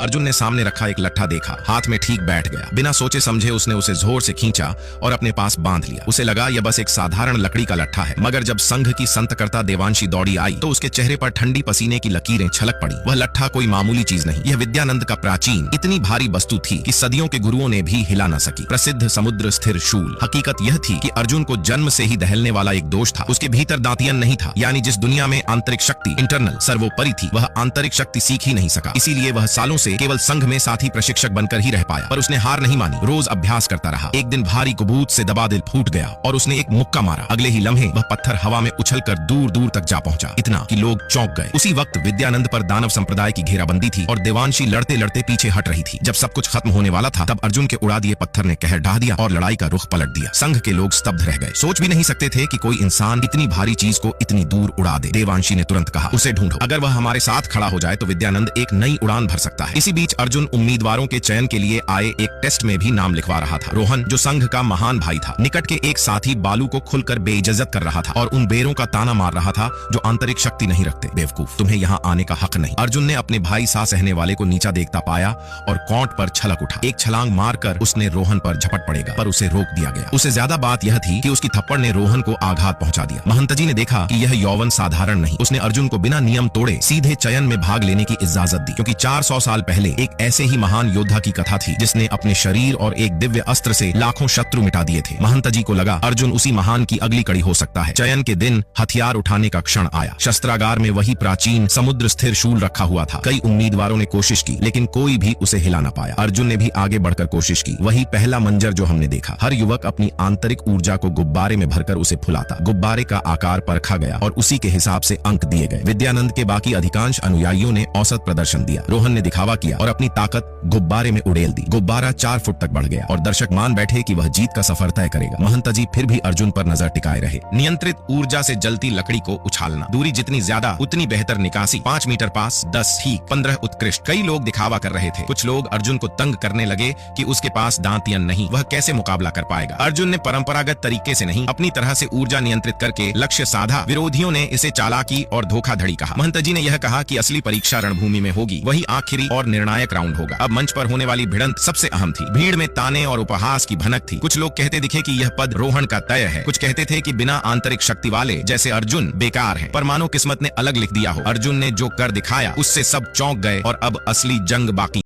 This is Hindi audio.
अर्जुन ने सामने रखा एक लट्ठा देखा, हाथ में ठीक बैठ गया। बिना सोचे समझे उसने उसे जोर से खींचा और अपने पास बांध लिया। उसे लगा यह बस एक साधारण लकड़ी का लट्ठा है, मगर जब संघ की संतकर्ता देवांशी दौड़ी आई तो उसके चेहरे पर ठंडी पसीने की लकीरें छलक पड़ी। वह लट्ठा कोई मामूली चीज नहीं, यह विद्यानंद का प्राचीन इतनी भारी वस्तु थी कि सदियों के गुरुओं ने भी हिला न सकी। प्रसिद्ध समुद्र स्थिर शूल। हकीकत यह थी कि अर्जुन को जन्म से ही दहलने वाला एक दोष था। उसके भीतर दांतियन नहीं था, यानी जिस दुनिया में आंतरिक शक्ति इंटरनल सर्वोपरि थी, वह आंतरिक शक्ति सीख ही नहीं सका। इसीलिए वह सालों से केवल संघ में साथी प्रशिक्षक बनकर ही रह पाया। पर उसने हार नहीं मानी, रोज अभ्यास करता रहा। एक दिन भारी कुबूत से दबा दिल फूट गया और उसने एक मुक्का मारा। अगले ही लम्हे वह पत्थर हवा में उछलकर दूर दूर तक जा पहुंचा, इतना कि लोग चौंक गए। उसी वक्त विद्यानंद पर दानव संप्रदाय की घेराबंदी थी और देवांशी लड़ते लड़ते पीछे हट रही थी। जब सब कुछ खत्म होने वाला था तब अर्जुन के उड़ा दिए पत्थर ने कहर ढा दिया और लड़ाई का रुख पलट दिया। संघ के लोग स्तब्ध रह गए, सोच भी नहीं सकते थे कि कोई इंसान इतनी भारी चीज को इतनी दूर उड़ा दे। देवांशी ने तुरंत कहा, उसे ढूंढो, अगर वह हमारे साथ खड़ा हो जाए तो विद्यानंद एक नई उड़ान भर सकता है। इसी बीच अर्जुन उम्मीदवारों के चयन के लिए आए एक टेस्ट में भी नाम लिखवा रहा था। रोहन, जो संघ का महान भाई था, निकट के एक साथी बालू को खुलकर बेइज्जत कर रहा था और उन बेरों का ताना मार रहा था जो आंतरिक शक्ति नहीं रखते। बेवकूफ, तुम्हें यहाँ आने का हक नहीं। अर्जुन ने अपने भाई सा सहने वाले को नीचा देखता पाया और कौंट पर छलक उठा। एक छलांग मारकर उसने रोहन पर झपट पड़ेगा, पर उसे रोक दिया गया। उसे ज्यादा बात यह थी कि उसकी थप्पड़ ने रोहन को आघात पहुंचा दिया। महंत जी ने देखा कि यह यौवन साधारण नहीं। उसने अर्जुन को बिना नियम तोड़े सीधे चयन में भाग लेने की इजाजत दी, क्योंकि 400 साल पहले एक ऐसे ही महान योद्धा की कथा थी जिसने अपने शरीर और एक दिव्य अस्त्र से लाखों शत्रु मिटा दिए थे। महंत जी को लगा अर्जुन उसी महान की अगली कड़ी हो सकता है। चयन के दिन हथियार उठाने का क्षण आया। शस्त्रागार में वही प्राचीन समुद्र स्थिर शूल रखा हुआ था। कई उम्मीदवारों ने कोशिश की, लेकिन कोई भी उसे हिला न पाया। अर्जुन ने भी आगे बढ़कर कोशिश की। वही पहला मंजर जो हमने देखा। हर युवक अपनी आंतरिक ऊर्जा को गुब्बारे में भरकर उसे फुलाता। गुब्बारे का आकार परखा गया और उसी के हिसाब से अंक दिए गए। विद्यानंद के बाकी अधिकांश अनुयायियों ने औसत प्रदर्शन दिया। रोहन ने दिखावा किया और अपनी ताकत गुब्बारे में उड़ेल दी। गुब्बारा 4 फुट तक बढ़ गया और दर्शक मान बैठे कि वह जीत का सफर तय करेगा। महंत जी फिर भी अर्जुन पर नजर टिकाए रहे। नियंत्रित ऊर्जा से जलती लकड़ी को उछालना, दूरी जितनी ज्यादा उतनी बेहतर निकासी। 5 मीटर पास, 10 ठीक, 15 उत्कृष्ट। कई लोग दिखावा कर रहे थे। कुछ लोग अर्जुन को तंग करने लगे कि उसके पास दांतियन नहीं, वह कैसे मुकाबला कर पाएगा। अर्जुन ने परंपरागत तरीके से नहीं, अपनी तरह से ऊर्जा नियंत्रित करके लक्ष्य साधा। विरोधियों ने इसे चालाकी और धोखाधड़ी कहा। महंत जी ने यह कहा कि असली परीक्षा रणभूमि में होगी, वही आखिरी और निर्णायक राउंड होगा। अब मंच पर होने वाली भिड़ंत सबसे अहम थी। भीड़ में ताने और उपहास की भनक थी। कुछ लोग कहते दिखे कि यह पद रोहन का तय है। कुछ कहते थे कि बिना आंतरिक शक्ति वाले जैसे अर्जुन बेकार है। पर मानो किस्मत ने अलग लिख दिया हो। अर्जुन ने जो कर दिखाया उससे सब चौंक गए और अब असली जंग बाकी।